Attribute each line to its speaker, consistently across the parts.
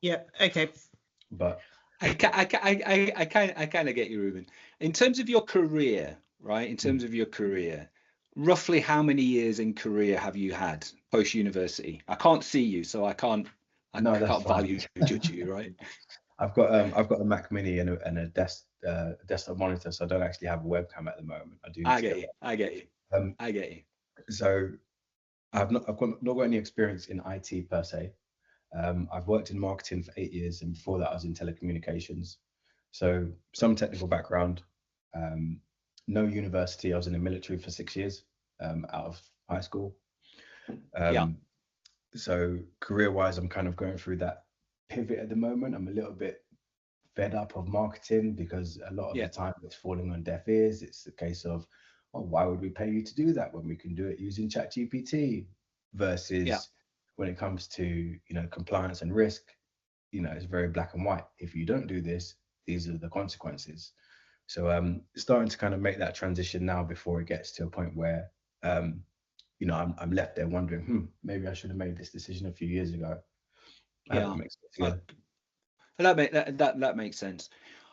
Speaker 1: Yeah. Okay.
Speaker 2: But
Speaker 3: I kind of get you, Ruben. In terms of your career, right? In terms of your career, roughly how many years in career have you had post university? I can't see you, so I can't
Speaker 2: no, that's fine.
Speaker 3: value judge you, right?
Speaker 2: I've got a Mac Mini and a desktop monitor, so I don't actually have a webcam at the moment. I do need
Speaker 3: I
Speaker 2: to
Speaker 3: get
Speaker 2: get
Speaker 3: you. I get you.
Speaker 2: one.
Speaker 3: I get you.
Speaker 2: So I've not got any experience in IT per se. I've worked in marketing for 8 years, and before that, I was in telecommunications. So some technical background. No university. I was in the military for 6 years out of high school.
Speaker 3: Yeah.
Speaker 2: So career-wise, I'm kind of going through that pivot at the moment. I'm a little bit fed up of marketing because a lot of the time it's falling on deaf ears. It's a case of, oh, why would we pay you to do that when we can do it using ChatGPT? Versus when it comes to compliance and risk, it's very black and white. If you don't do this, these are the consequences. So starting to kind of make that transition now before it gets to a point where I'm left there wondering, maybe I should have made this decision a few years ago.
Speaker 3: Yeah.
Speaker 2: That makes sense.
Speaker 3: That makes sense.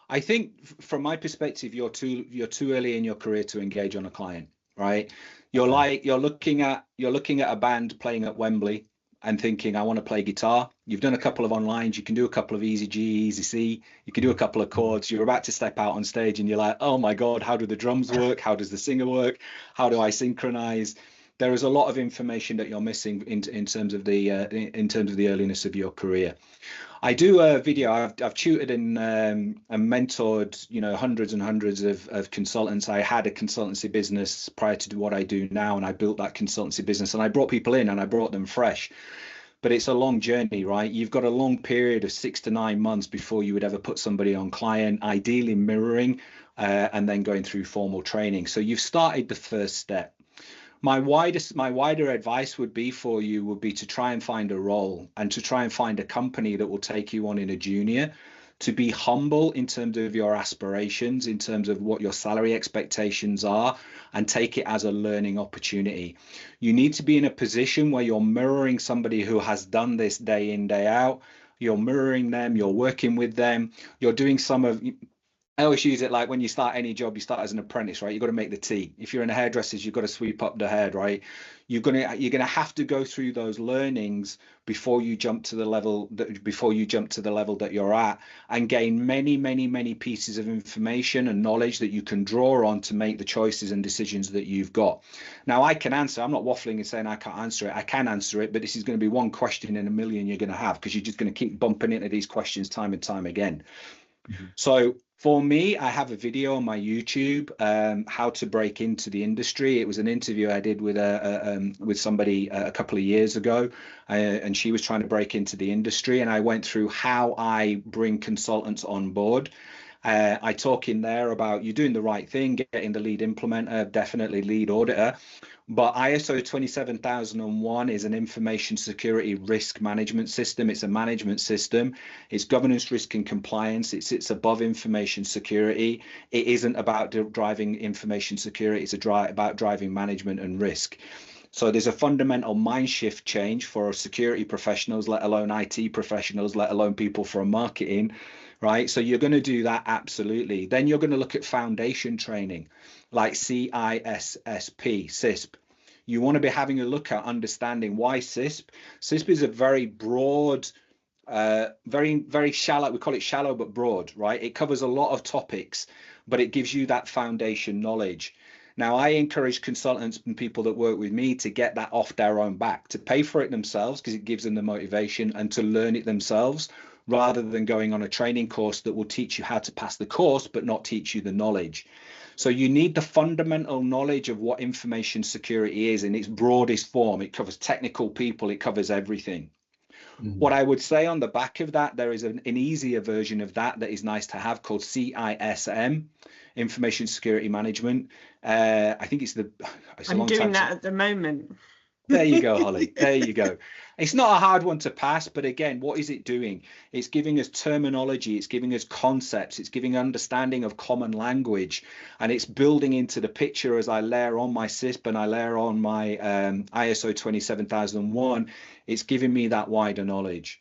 Speaker 3: I think from my perspective, you're too early in your career to engage on a client, right? You're looking at a band playing at Wembley and thinking, I want to play guitar. You've done a couple of onlines, you can do a couple of easy G, easy C, you can do a couple of chords, you're about to step out on stage and you're like, oh my God, how do the drums work? How does the singer work? How do I synchronize? There is a lot of information that you're missing in terms of the earliness of your career. I do a video. I've tutored and mentored, hundreds and hundreds of consultants. I had a consultancy business prior to what I do now, and I built that consultancy business. And I brought people in, and I brought them fresh. But it's a long journey, right? You've got a long period of 6 to 9 months before you would ever put somebody on client, ideally mirroring, and then going through formal training. So you've started the first step. My wider advice would be to try and find a role and to try and find a company that will take you on in a junior, to be humble in terms of your aspirations, in terms of what your salary expectations are, and take it as a learning opportunity. You need to be in a position where you're mirroring somebody who has done this day in, day out. You're mirroring them, you're working with them, you're doing I always use it like when you start any job, you start as an apprentice, right? You've got to make the tea. If you're in a hairdresser's, you've got to sweep up the head, right? You're gonna have to go through those learnings before you jump to the level that you're at, and gain many pieces of information and knowledge that you can draw on to make the choices and decisions that you've got. Now, I can answer. I'm not waffling and saying I can't answer it. I can answer it, but this is going to be one question in a million you're going to have, because you're just going to keep bumping into these questions time and time again. So for me, I have a video on my YouTube, how to break into the industry. It was an interview I did with somebody a couple of years ago, and she was trying to break into the industry, and I went through how I bring consultants on board. I talk in there about you doing the right thing, getting the lead implementer, definitely lead auditor. But ISO 27001 is an information security risk management system. It's a management system. It's governance, risk, and compliance. It sits above information security. It isn't about driving information security. It's about driving management and risk. So there's a fundamental mind shift change for security professionals, let alone IT professionals, let alone people from marketing, right? So you're going to do that, absolutely. Then you're going to look at foundation training like CISSP. You want to be having a look at understanding why CISP. CISP is a very broad, very shallow, we call it shallow but broad, right? It covers a lot of topics, but it gives you that foundation knowledge. Now, I encourage consultants and people that work with me to get that off their own back, to pay for it themselves, because it gives them the motivation, and to learn it themselves, rather than going on a training course that will teach you how to pass the course, but not teach you the knowledge. So you need the fundamental knowledge of what information security is in its broadest form. It covers technical people, it covers everything. What I would say on the back of that, there is an easier version of that is nice to have, called CISM, Information Security Management. I think
Speaker 1: I'm doing that at the moment.
Speaker 3: There you go, Holly. There you go. It's not a hard one to pass, but again, what is it doing? It's giving us terminology, it's giving us concepts, it's giving understanding of common language, and it's building into the picture as I layer on my CISP and I layer on my ISO 27001. It's giving me that wider knowledge.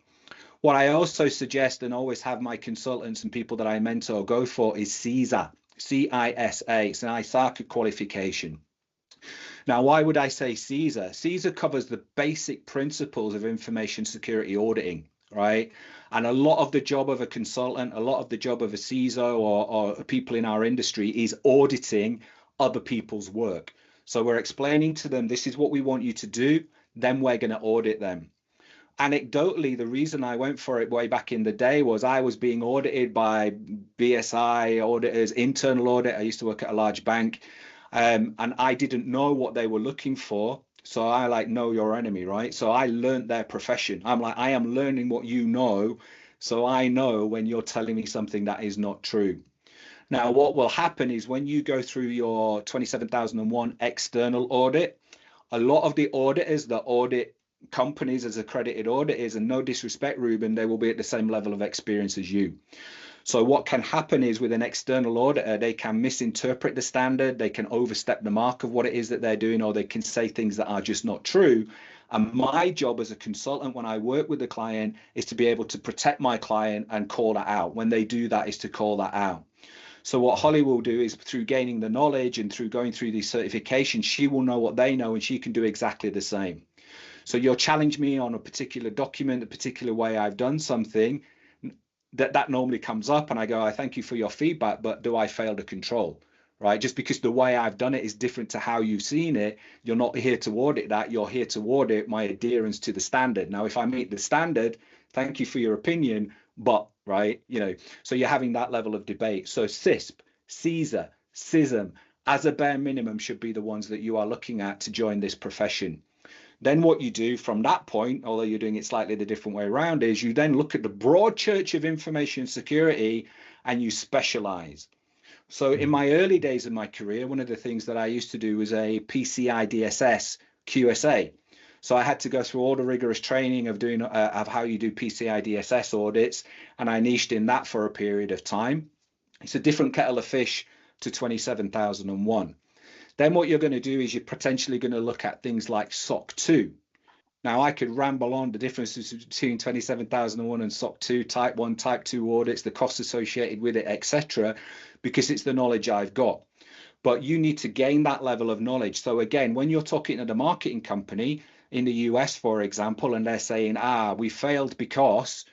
Speaker 3: What I also suggest and always have my consultants and people that I mentor go for is CISA, C-I-S-A. It's an ISACA qualification. Now, why would I say CISA? CISA covers the basic principles of information security auditing, right? And a lot of the job of a consultant, a lot of the job of a CISO or people in our industry is auditing other people's work. So we're explaining to them, this is what we want you to do, then we're going to audit them. Anecdotally, the reason I went for it way back in the day was I was being audited by BSI auditors, internal audit. I used to work at a large bank, and I didn't know what they were looking for. So I like know your enemy, right? So I learned their profession. I'm like, I am learning what you know. So I know when you're telling me something that is not true. Now, what will happen is when you go through your 27001 external audit, a lot of the auditors that audit companies as accredited auditors, and no disrespect, Ruben, they will be at the same level of experience as you. So what can happen is with an external auditor, they can misinterpret the standard, they can overstep the mark of what it is that they're doing, or they can say things that are just not true. And my job as a consultant when I work with the client is to be able to protect my client and call that out. When they do that is to call that out. So what Holly will do is through gaining the knowledge and through going through these certifications, she will know what they know and she can do exactly the same. So you'll challenge me on a particular document, a particular way I've done something, that normally comes up and I go, I thank you for your feedback, but do I fail to control, right? Just because the way I've done it is different to how you've seen it, you're not here to audit that, you're here to audit my adherence to the standard. Now, if I meet the standard, thank you for your opinion, but, right, you know, so you're having that level of debate. So CISP, CISA, CISM, as a bare minimum should be the ones that you are looking at to join this profession. Then what you do from that point, although you're doing it slightly the different way around, is you then look at the broad church of information security and you specialize. So in my early days of my career, one of the things that I used to do was a PCI DSS QSA. So I had to go through all the rigorous training of doing of how you do PCI DSS audits, and I niched in that for a period of time. It's a different kettle of fish to 27001. Then what you're going to do is you're potentially going to look at things like SOC 2. Now, I could ramble on the differences between 27001 and SOC 2, Type 1, Type 2 audits, the costs associated with it, etc., because it's the knowledge I've got. But you need to gain that level of knowledge. So again, when you're talking to the marketing company in the US, for example, and they're saying, we failed because,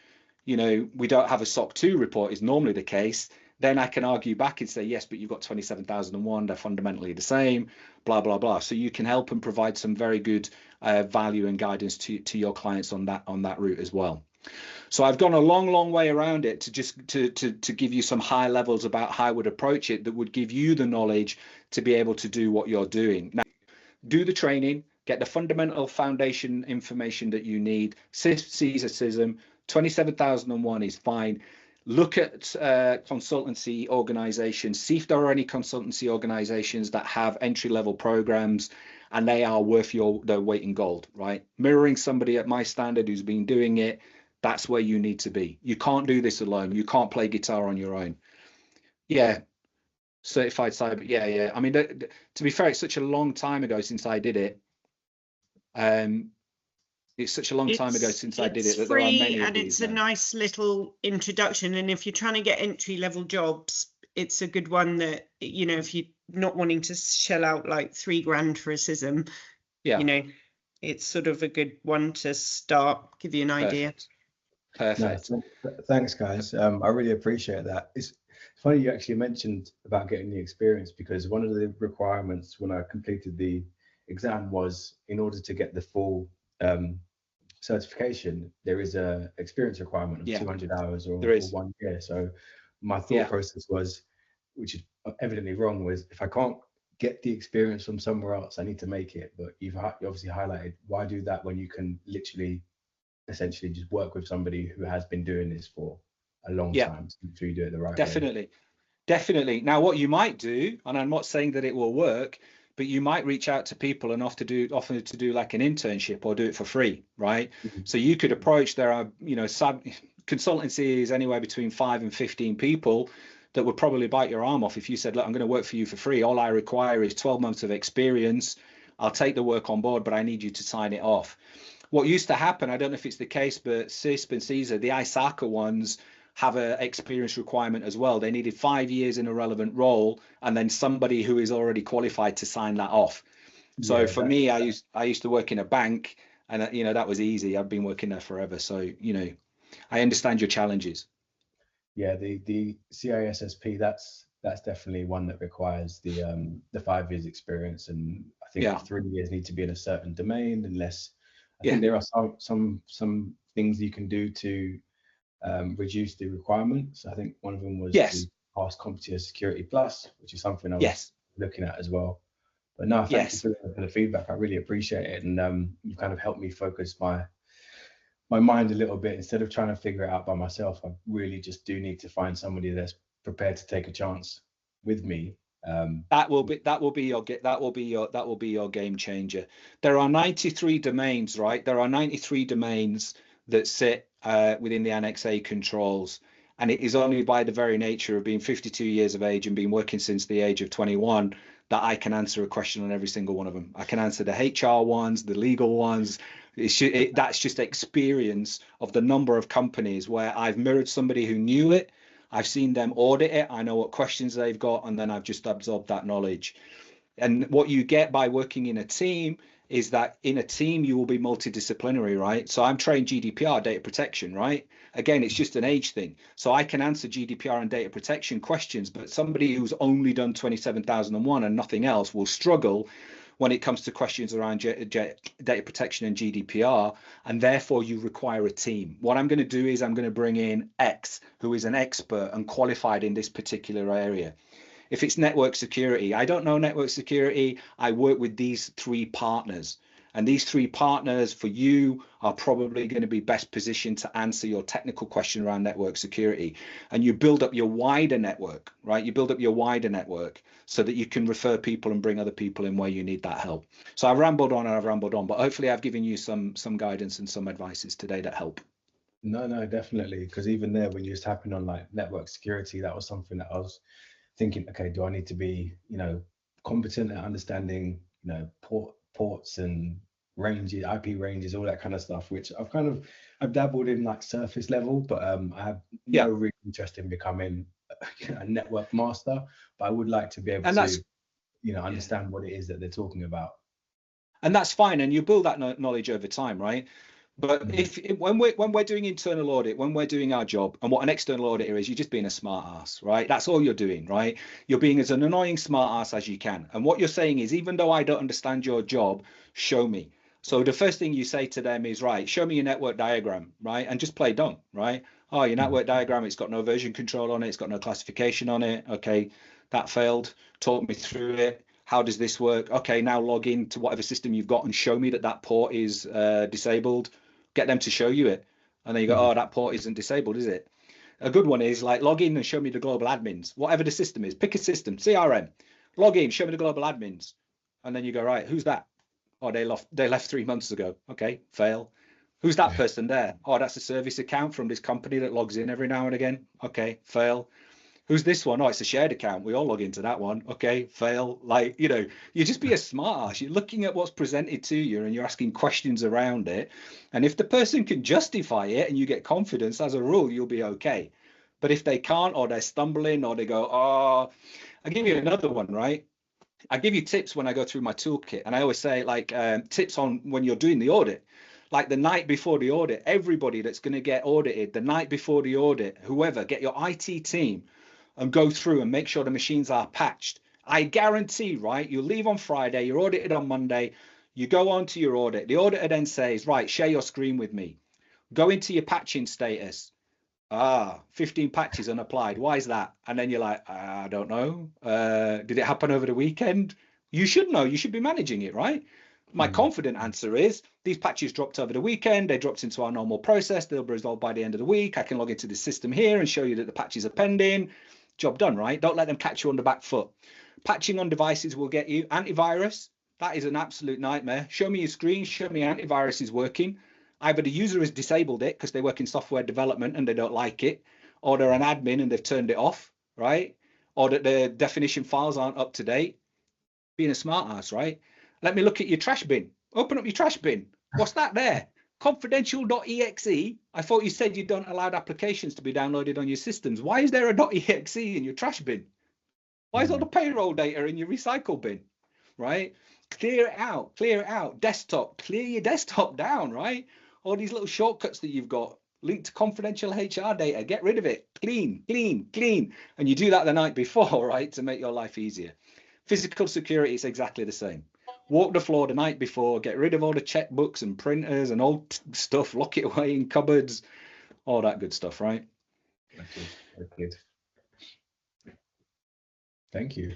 Speaker 3: you know, we don't have a SOC 2 report is normally the case. Then I can argue back and say, yes, but you've got 27001, they're fundamentally the same, blah, blah, blah. So you can help and provide some very good value and guidance to your clients on that route as well. So I've gone a long way around it to just to give you some high levels about how I would approach it that would give you the knowledge to be able to do what you're doing. Now, do the training, get the fundamental foundation information that you need. CISP, CISA, CISM, 27001 is fine. Look at consultancy organizations, see if there are any consultancy organizations that have entry-level programs and they are worth their weight in gold, right? Mirroring somebody at my standard who's been doing it, that's where you need to be. You can't do this alone. You can't play guitar on your own. Yeah, certified cyber, yeah. I mean, to be fair, it's such a long time ago since I did it. It's such a long time ago since I did it that there are many of these.
Speaker 1: It's a nice little introduction, and if you're trying to get entry-level jobs, it's a good one that, you know, if you're not wanting to shell out like $3,000 for a CISM, you know, it's sort of a good one to start, give you an idea.
Speaker 3: Perfect.
Speaker 2: No, thanks, guys. I really appreciate that. It's funny you actually mentioned about getting the experience, because one of the requirements when I completed the exam was, in order to get the full certification, there is a experience requirement of 200 hours or 1 year. So my thought process was, which is evidently wrong, was if I can't get the experience from somewhere else, I need to make it. But you've obviously highlighted, why do that when you can literally essentially just work with somebody who has been doing this for a long time, so you do it the right way.
Speaker 3: Definitely. Now, what you might do, and I'm not saying that it will work, but you might reach out to people and offer to do like an internship or do it for free, right? So you could approach, there are, you know, consultancies anywhere between 5 and 15 people that would probably bite your arm off if you said, look, I'm going to work for you for free. All I require is 12 months of experience. I'll take the work on board, but I need you to sign it off. what used to happen, I don't know if it's the case, but CISP and CSER, the ISACA ones, have an experience requirement as well. They needed 5 years in a relevant role, and then somebody who is already qualified to sign that off. So yeah, for me, I used to work in a bank, and that was easy. I've been working there forever, so I understand your challenges.
Speaker 2: Yeah, the CISSP, that's definitely one that requires the 5 years experience, and I think 3 years need to be in a certain domain. Unless I think there are some things you can do to reduce the requirements. I think one of them was to pass CompTIA Security Plus, which is something I was looking at as well. But no, thank you for the feedback. I really appreciate it, and you've kind of helped me focus my mind a little bit. Instead of trying to figure it out by myself, I really just do need to find somebody that's prepared to take a chance with me.
Speaker 3: That will be your game changer. There are 93 domains, right? There are 93 domains that sit within the Annex A controls, and it is only by the very nature of being 52 years of age and being working since the age of 21 that I can answer a question on every single one of them. I can answer the HR ones, the legal ones. That's just experience of the number of companies where I've mirrored somebody who knew it. I've seen them audit it. I know what questions they've got, and then I've just absorbed that knowledge. And what you get by working in a team is that in a team, you will be multidisciplinary, right? So I'm trained GDPR, data protection, right? Again, it's just an age thing. So I can answer GDPR and data protection questions, but somebody who's only done 27001 and nothing else will struggle when it comes to questions around data protection and GDPR, and therefore you require a team. What I'm going to do is I'm going to bring in X, who is an expert and qualified in this particular area. If it's network security, I don't know network security. I work with these 3 partners, and these 3 partners for you are probably going to be best positioned to answer your technical question around network security. And you build up your wider network, right? You build up your wider network so that you can refer people and bring other people in where you need that help. So I've rambled on and I've rambled on, but hopefully I've given you some guidance and some advices today that help.
Speaker 2: No, definitely. Because even there, when you was tapping on like network security, that was something that I was thinking, okay, do I need to be, competent at understanding, ports and ranges, IP ranges, all that kind of stuff, which I've dabbled in like surface level, but I have no real interest in becoming a network master. But I would like to be able to, understand what it is that they're talking about.
Speaker 3: And that's fine, and you build that knowledge over time, right? But when we're doing internal audit, when we're doing our job, and what an external auditor is, you're just being a smart ass, right? That's all you're doing, right? You're being as an annoying smart ass as you can. And what you're saying is, even though I don't understand your job, show me. So the first thing you say to them is, right, show me your network diagram, right? And just play dumb, right? Oh, your network diagram, it's got no version control on it, it's got no classification on it. Okay, that failed. Talk me through it. How does this work? Okay, now log in to whatever system you've got and show me that port is disabled. Get them to show you it. And then you go, oh, that port isn't disabled, is it? A good one is like log in and show me the global admins, whatever the system is. Pick a system, CRM. Log in, show me the global admins. And then you go, right, who's that? Oh, they left 3 months ago. Okay, fail. Who's that person there? Oh, that's a service account from this company that logs in every now and again. Okay, fail. Who's this one? Oh, it's a shared account. We all log into that one. Okay, fail. Like, you just be a smart ass. You're looking at what's presented to you and you're asking questions around it. And if the person can justify it and you get confidence, as a rule, you'll be okay. But if they can't, or they're stumbling, or they go, oh, I'll give you another one, right? I give you tips when I go through my toolkit. And I always say like tips on when you're doing the audit. Like the night before the audit, everybody that's going to get audited, the night before the audit, whoever, get your IT team and go through and make sure the machines are patched. I guarantee, right, you leave on Friday, you're audited on Monday, you go on to your audit. The auditor then says, right, share your screen with me. Go into your patching status. 15 patches unapplied. Why is that? And then you're like, I don't know. Did it happen over the weekend? You should know. You should be managing it, right? My confident answer is these patches dropped over the weekend. They dropped into our normal process. They'll be resolved by the end of the week. I can log into the system here and show you that the patches are pending. Job done, right? Don't let them catch you on the back foot. Patching on devices will get you. Antivirus, that is an absolute nightmare. Show me your screen. Show me antivirus is working. Either the user has disabled it because they work in software development and they don't like it, or they're an admin and they've turned it off, right? Or that the definition files aren't up to date. Being a smart ass, right? Let me look at your trash bin. Open up your trash bin. What's that there? confidential.exe. I thought you said you don't allow applications to be downloaded on your systems. Why is there a .exe in your trash bin? Why is all the payroll data in your recycle bin? Right? Clear it out. Desktop, clear your desktop down, right? All these little shortcuts that you've got linked to confidential HR data, get rid of it. Clean. And you do that the night before, right, to make your life easier. Physical security is exactly the same. Walk the floor the night before, get rid of all the checkbooks and printers and old stuff, lock it away in cupboards, all that good stuff, right?
Speaker 2: That's good. Thank you.